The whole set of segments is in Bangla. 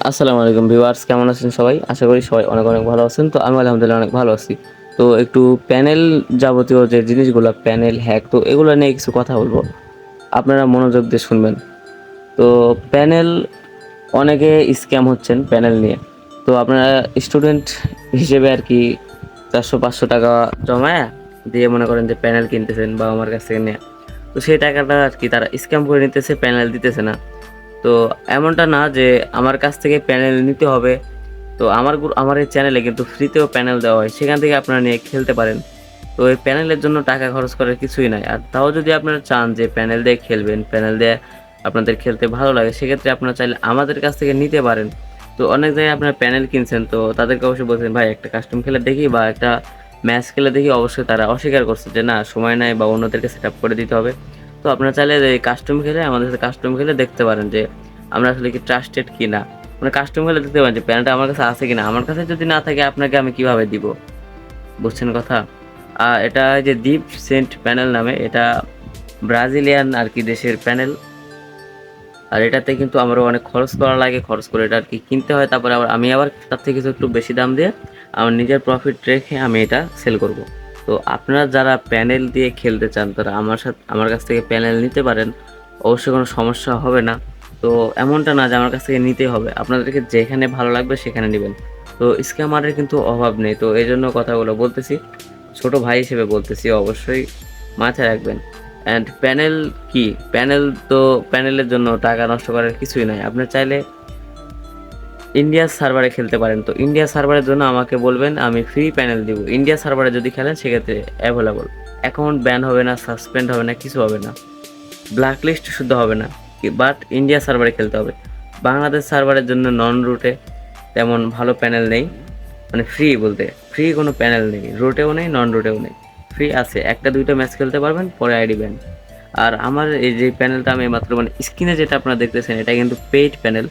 আসসালামু আলাইকুম ভিউয়ার্স, কেমন আছেন সবাই? আশা করি সবাই অনেক অনেক ভালো আছেন। তো আমি আলহামদুলিল্লাহ অনেক ভালো আছি। তো একটু প্যানেল যাবতীয় যে জিনিসগুলা প্যানেল হ্যাক তো এগুলো নিয়ে কিছু কথা বলবো। আপনারা মনোযোগ দিয়ে শুনবেন। তো প্যানেল অনেকে স্ক্যাম হচ্ছেন প্যানেল নিয়ে। তো আপনারা স্টুডেন্ট হিসেবে আর কি 400-500 টাকা জমায়া দিয়ে মনে করেন যে প্যানেল কিনতেছেন বাবা মার কাছ থেকে নিয়ে। তো সেই টাকাটা আর কি তারা স্ক্যাম করে নিতেছে, প্যানেল দিতেছে না। তো এমনটা না যে আমার কাছ থেকে প্যানেল নিতে হবে। তো আমার এই চ্যানেলে কিন্তু ফ্রিতেও প্যানেল দেওয়া হয়, সেখান থেকে আপনারা নিয়ে খেলতে পারেন। তো এই প্যানেলের জন্য টাকা খরচ করার কিছুই নাই। আর তাও যদি আপনারা চান যে প্যানেল দিয়ে খেলবেন, প্যানেল দিয়ে আপনাদের খেলতে ভালো লাগে, সেক্ষেত্রে আপনারা চাইলে আমাদের কাছ থেকে নিতে পারেন। তো অনেক জায়গায় আপনারা প্যানেল কিনছেন, তো তাদেরকে অবশ্যই বলছেন ভাই একটা কাস্টম খেলে দেখি বা একটা ম্যাচ খেলে দেখি, অবশ্যই তারা অস্বীকার করছে যে না সময় নাই বা অন্যদেরকে সেট আপ করে দিতে হবে। তো আপনারা চাইলে এই কাস্টম খেলে আমাদের সাথে কাস্টম খেলে দেখতে পারেন যে আমরা আসলে কি ট্রাস্টেড কিনা। মানে কাস্টম খেলে দেখতে পারেন যে প্যানেলটা আমার কাছে আছে কিনা। আমার কাছে যদি না থাকে আপনাকে আমি কিভাবে দিব, বুঝছেন কথা? এটা যে ডিপ সেন্ট প্যানেল নামে, এটা ব্রাজিলিয়ান আর কি দেশের প্যানেল। আর এটাতে কিন্তু আমারও অনেক খরচ করা লাগে, খরচ করে এটা আর কি কিনতে হয়। তারপরে আমি আবার তার থেকে কিছু একটু বেশি দাম দিয়ে আমার নিজের প্রফিট রেখে আমি এটা সেল করব। তো আপনারা যারা প্যানেল দিয়ে খেলতে চান তারা আমার কাছ থেকে প্যানেল নিতে পারেন, অবশ্যই কোনো সমস্যা হবে না। তো এমনটা না যে আমার কাছ থেকে নিতেই হবে, আপনাদেরকে যেখানে ভালো লাগবে সেখানে নেবেন। তো স্ক্যামারের কিন্তু অভাব নেই, তো এই জন্য কথাগুলো বলতেছি, ছোট ভাই হিসেবে বলতেছি, অবশ্যই মাথায় রাখবেন। অ্যান্ড প্যানেল কি, প্যানেল তো প্যানেলের জন্য টাকা নষ্ট করার কিছুই নাই। আপনি চাইলে ইন্ডিয়ার সার্ভারে খেলতে পারেন। তো ইন্ডিয়া সার্ভারের জন্য আমাকে বলবেন, আমি ফ্রি প্যানেল দিব। ইন্ডিয়া সার্ভারে যদি খেলেন সেক্ষেত্রে অ্যাভেলেবল, অ্যাকাউন্ট ব্যান হবে না, সাসপেন্ড হবে না, কিছু হবে না, ব্ল্যাক লিস্ট শুদ্ধ হবে না। বাট ইন্ডিয়া সার্ভারে খেলতে হবে। বাংলাদেশ সার্ভারের জন্য নন রুটে তেমন ভালো প্যানেল নেই। মানে ফ্রি বলতে ফ্রি কোনো প্যানেল নেই, রুটেও নেই, নন রুটেও নেই। ফ্রি আছে, একটা দুইটা ম্যাচ খেলতে পারবেন, পরে আইডি ব্যান। আর আমার এই যে প্যানেলটা আমি মাত্র মানে স্ক্রিনে যেটা আপনারা দেখতেছেন এটা কিন্তু পেইড প্যানেল।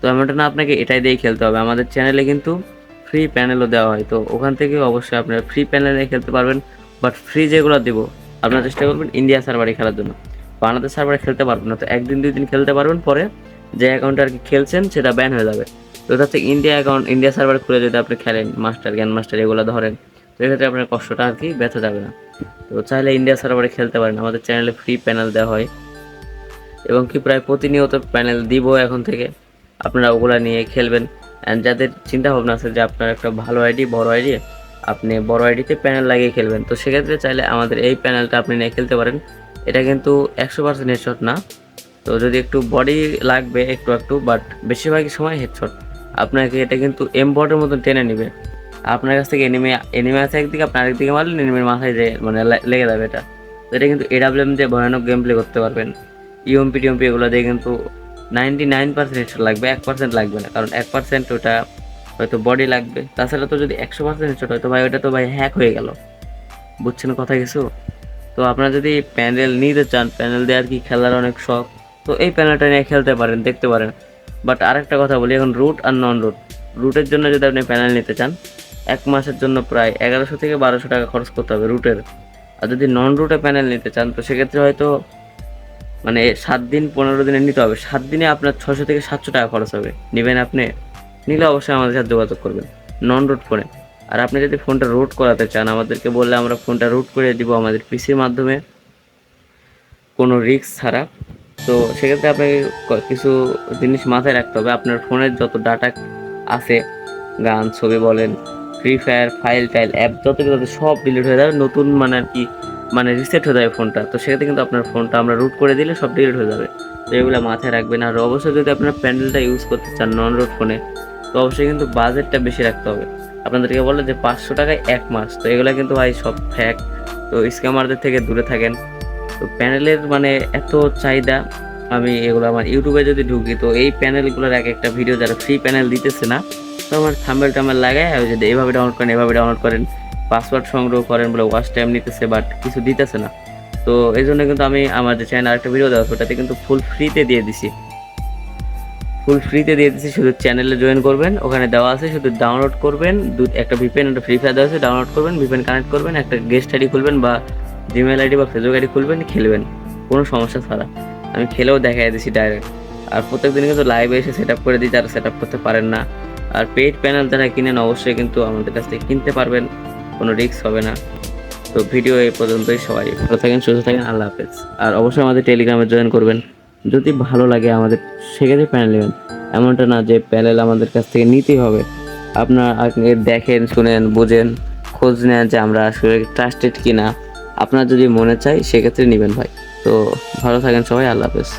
তো এমনটা না আপনাকে এটাই দিয়েই খেলতে হবে, আমাদের চ্যানেলে কিন্তু ফ্রি প্যানেলও দেওয়া হয়। তো ওখান থেকে অবশ্যই আপনারা ফ্রি প্যানেলে খেলতে পারবেন। বাট ফ্রি যেগুলো দিব আপনারা চেষ্টা করবেন ইন্ডিয়া সার্ভারে খেলার জন্য। বাংলাদেশ সার্ভারে খেলতে পারবেন না, তো একদিন দুই দিন খেলতে পারবেন, পরে যে অ্যাকাউন্টে আর কি খেলছেন সেটা ব্যান হয়ে যাবে। তো ওটা হচ্ছে ইন্ডিয়া অ্যাকাউন্ট, ইন্ডিয়া সার্ভার খুলে যদি আপনি খেলেন মাস্টার জ্ঞান মাস্টার এগুলো ধরেন, তো এক্ষেত্রে আপনার কষ্টটা আর কি ব্যথা যাবে না। তো চাইলে ইন্ডিয়া সার্ভারে খেলতে পারেন, আমাদের চ্যানেলে ফ্রি প্যানেল দেওয়া হয় এবং কি প্রায় প্রতিনিয়ত প্যানেল দিব এখন থেকে। আপনারা ওগুলা নিয়ে খেলবেন। অ্যান্ড যাদের চিন্তা ভাবনা আছে যে আপনার একটা ভালো আইডি, বড় আইডি, আপনি বড় আইডিতে প্যানেল লাগিয়ে খেলবেন, তো সেক্ষেত্রে চাইলে আমাদের এই প্যানেলটা আপনি নিয়ে খেলতে পারেন। এটা কিন্তু 100% হেডশট না। তো যদি একটু বডি লাগবে একটু একটু, বাট বেশিরভাগই সময় হেডশট। আপনাকে এটা কিন্তু এমবটের মতন টেনে নিবে। আপনার কাছ থেকে এনিমি এনিমি আছে একদিকে, আপনার আরেকদিকে মারলেন এনিমির মাথায় যে মানে লেগে যাবে এটা। তো এটা কিন্তু এডাব্লিউএম দিয়ে ভয়ানক গেম প্লে করতে পারবেন। ইউএমপি টিএমপি এগুলো দিয়ে কিন্তু 99% হেডশট লাগবে, 1% লাগবে না, কারণ 1% ওটা হয়তো বডি লাগবে। তাছাড়া তো যদি 100% হেডশট হয় তো ভাই ওটা তো ভাই হ্যাক হয়ে গেল, বুঝছেন কথা কিছু? তো আপনারা যদি প্যানেল নিতে চান, প্যানেল দিয়ে আর কি খেলার অনেক শখ, তো এই প্যানেলটা নিয়ে খেলতে পারেন, দেখতে পারেন। বাট আরেকটা কথা বলি, এখন রুট আর নন রুট, রুটের জন্য যদি আপনি প্যানেল নিতে চান 1 মাসের জন্য প্রায় 1100 থেকে 1200 টাকা খরচ করতে হবে রুটের। আর যদি নন রুটে প্যানেল নিতে চান তো সেক্ষেত্রে হয়তো মানে 7 দিন 15 দিনে নিতে হবে, 7 দিনে আপনার 600 থেকে 700 টাকা খরচ হবে। নেবেন আপনি? নিলে অবশ্যই আমাদের সাথে যোগাযোগ করবেন নন রুট ফোনে। আর আপনি যদি ফোনটা রুট করাতে চান আমাদেরকে বললে আমরা ফোনটা রুট করে দিব আমাদের পিসির মাধ্যমে, কোনো রিস্ক ছাড়া। তো সেক্ষেত্রে আপনাকে কিছু জিনিস মাথায় রাখতে হবে, আপনার ফোনের যত ডাটা আছে, গান ছবি বলেন, free fire file tile app যত কিছু আছে সব ডিলিট হয়ে যাবে, নতুন মানে আর কি মানে রিসেট হয়ে যাবে ফোনটা। তো সেক্ষেত্রে কিন্তু আপনার ফোনটা আমরা রুট করে দিলে সব ডিলিট হয়ে যাবে। তো এগুলো মাথায় রাখবেন। আর অবশ্যই যদি আপনার প্যান্ডেলটা ইউজ করতে চান নন রুট ফোনে, তো অবশ্যই কিন্তু বাজেটটা বেশি রাখতে হবে। আপনাদেরকে বলে যে 500 টাকায় 1 মাস, তো এগুলো কিন্তু ভাই সব ফ্যাক। তো স্ক্যামারদের থেকে দূরে থাকেন। তো প্যানেলের মানে এত চাহিদা, আমি এগুলো আমার ইউটিউবে যদি ঢুকি তো এই প্যানেলগুলোর এক একটা ভিডিও যারা ফ্রি প্যানেল দিতেছে না, তো আমার থাম্বেল টাম্বেল লাগায় ওই যে এইভাবে ডাউনলোড করেন, এভাবে ডাউনলোড করেন, পাসওয়ার্ড সংগ্রহ করেন বলে ওয়াচ টাইম নিতেছে, বাট কিছু দিতেছে না। তো এই জন্য কিন্তু আমি আমার যে চ্যানেল আরেকটা ভিডিও দেওয়া ওটাতে কিন্তু ফুল ফ্রিতে দিয়ে দিছি, ফুল ফ্রিতে দিয়ে দিচ্ছি। শুধু চ্যানেলে জয়েন করবেন, ওখানে দেওয়া আছে, শুধু ডাউনলোড করবেন। একটা ভিপিএন, একটা ফ্রি ফায়ার দেওয়া আছে, ডাউনলোড করবেন, ভিপিএন কানেক্ট করবেন, একটা গেস্ট আইডি খুলবেন বা জিমেল আইডি বা ফেসবুক আইডি খুলবেন, খেলবেন কোনো সমস্যা ছাড়া। আমি খেলেও দেখাই দিছি ডাইরেক্ট। আর প্রত্যেকদিন কিন্তু লাইভে এসে সেট আপ করে দিই যারা সেট আপ করতে পারেন না। আর পেইড প্যানেল যারা কিনেন অবশ্যই কিন্তু আমাদের কাছ থেকে কিনতে পারবেন, কোনো রিস্ক হবে না। তো ভিডিও এই পর্যন্তই, সবাই ভালো থাকেন, সুস্থ থাকেন, আল্লাহ হাফেজ। আর অবশ্যই আমাদের টেলিগ্রামে জয়েন করবেন, যদি ভালো লাগে আমাদের সেক্ষেত্রে প্যানেল নেবেন। এমনটা না যে প্যানেল আমাদের কাছ থেকে নিতেই হবে, আপনার আগে দেখেন, শুনেন, বুঝেন, খোঁজ নেন যে আমরা আসলে ট্রাস্টেড কিনা। আপনার যদি মনে চায় সেক্ষেত্রে নেবেন ভাই। তো ভালো থাকেন সবাই, আল্লাহ হাফেজ।